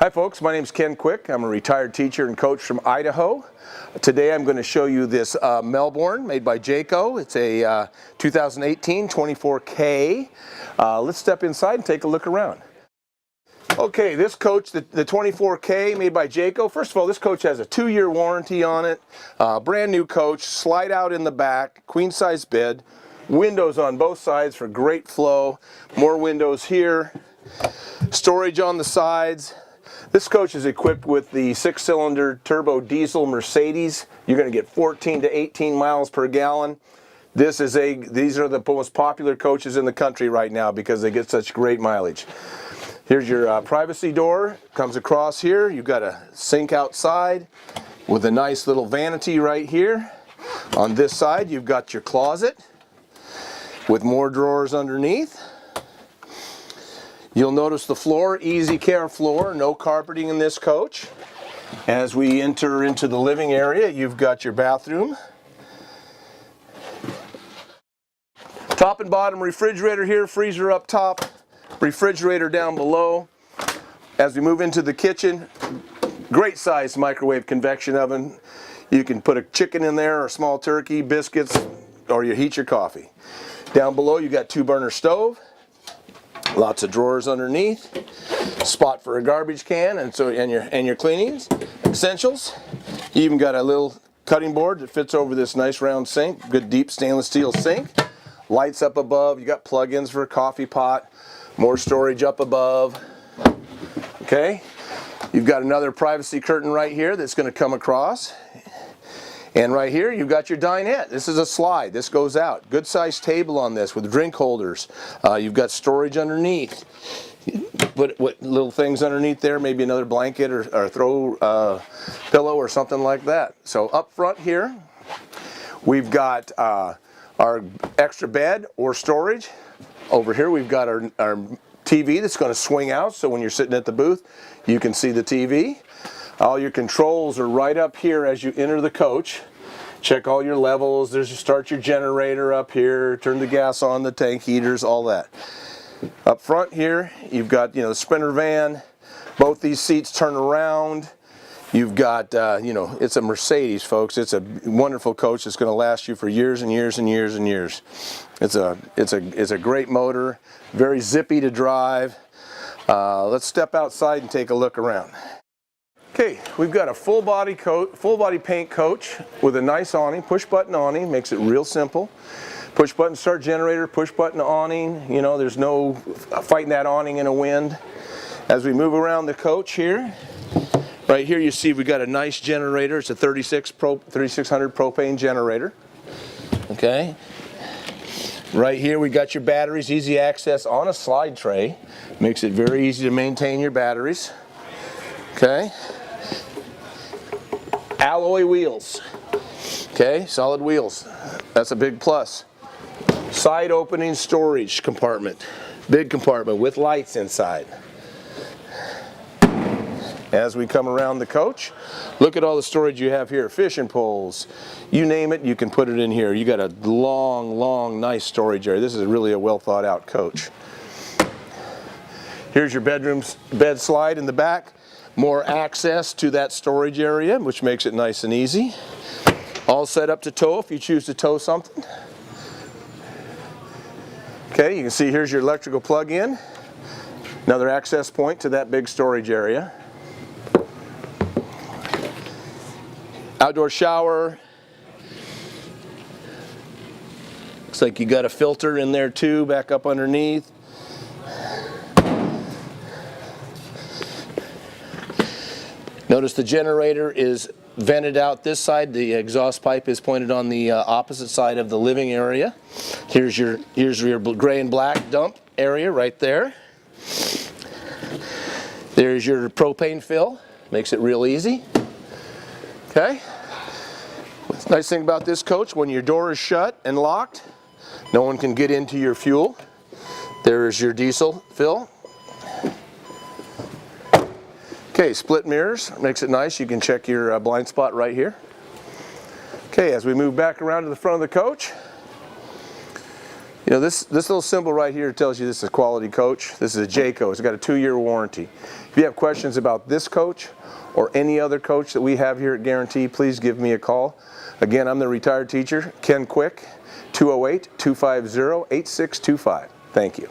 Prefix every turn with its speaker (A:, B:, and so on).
A: Hi folks, my name is Ken.Quick. I'm a retired teacher and coach from Idaho. Today I'm going to show you this Melbourne made by Jayco. It's a 2018 24K. Let's step inside and take a look around. Okay, this coach, the 24K made by Jayco. First of all, this coach has a 2-year warranty on it. Brand new coach, slide out in the back, queen size bed, windows on both sides for great flow, more windows here, storage on the sides. This coach is equipped with the 6-cylinder turbo diesel Mercedes. You're going to get 14 to 18 miles per gallon. These are the most popular coaches in the country right now because they get such great mileage. Here's your privacy door. Comes across here. You've got a sink outside with a nice little vanity right here. On this side, you've got your closet with more drawers underneath. You'll notice the floor, easy care floor, no carpeting in this coach. As we enter into the living area, you've got your bathroom. Top and bottom refrigerator here, freezer up top, refrigerator down below. As we move into the kitchen, great size microwave convection oven. You can put a chicken in there or a small turkey, biscuits, or you heat your coffee. Down below you got 2-burner stove. Lots of drawers underneath, spot for a garbage can and your cleanings, essentials. You even got a little cutting board that fits over this nice round sink, good deep stainless steel sink. Lights up above, you got plug-ins for a coffee pot, more storage up above. Okay, you've got another privacy curtain right here that's going to come across. And right here you've got your dinette. This is a slide. This goes out. Good sized table on this with drink holders. You've got storage underneath. Put what little things underneath there, maybe another blanket or throw pillow or something like that. So up front here we've got our extra bed or storage. Over here we've got our TV that's going to swing out, so when you're sitting at the booth you can see the TV. All your controls are right up here as you enter the coach. Check all your levels. Start your generator up here, turn the gas on, the tank heaters, all that. Up front here, you've got the Sprinter van. Both these seats turn around. You've got it's a Mercedes, folks. It's a wonderful coach that's going to last you for years and years and years and years. It's a great motor, very zippy to drive. Let's step outside and take a look around. Okay, we've got a full body paint coach with a nice awning, push button awning, makes it real simple. Push button start generator, push button awning, there's no fighting that awning in a wind. As we move around the coach here, right here you see we got a nice generator. It's a 3600 propane generator. Okay. Right here we got your batteries, easy access on a slide tray. Makes it very easy to maintain your batteries. Okay. Alloy wheels. Okay, solid wheels. That's a big plus. Side opening storage compartment. Big compartment with lights inside. As we come around the coach, look at all the storage you have here. Fishing poles. You name it, you can put it in here. You got a long, nice storage area. This is really a well thought out coach. Here's your bed slide in the back. More access to that storage area, which makes it nice and easy. All set up to tow if you choose to tow something. Okay, you can see here's your electrical plug-in. Another access point to that big storage area. Outdoor shower. Looks like you got a filter in there too, back up underneath. Notice the generator is vented out this side. The exhaust pipe is pointed on the opposite side of the living area. Here's your gray and black dump area right there. There's your propane fill. Makes it real easy. Okay. The nice thing about this coach, when your door is shut and locked, no one can get into your fuel. There's your diesel fill. Okay, split mirrors, makes it nice. You can check your blind spot right here. Okay, as we move back around to the front of the coach, You know, this little symbol right here tells you this is a quality coach. This is a Jayco. It's got a 2-year warranty. If you have questions about this coach or any other coach that we have here at Guaranty, please give me a call. Again, I'm the retired teacher, Ken.Quick, 208-250-8625. Thank you.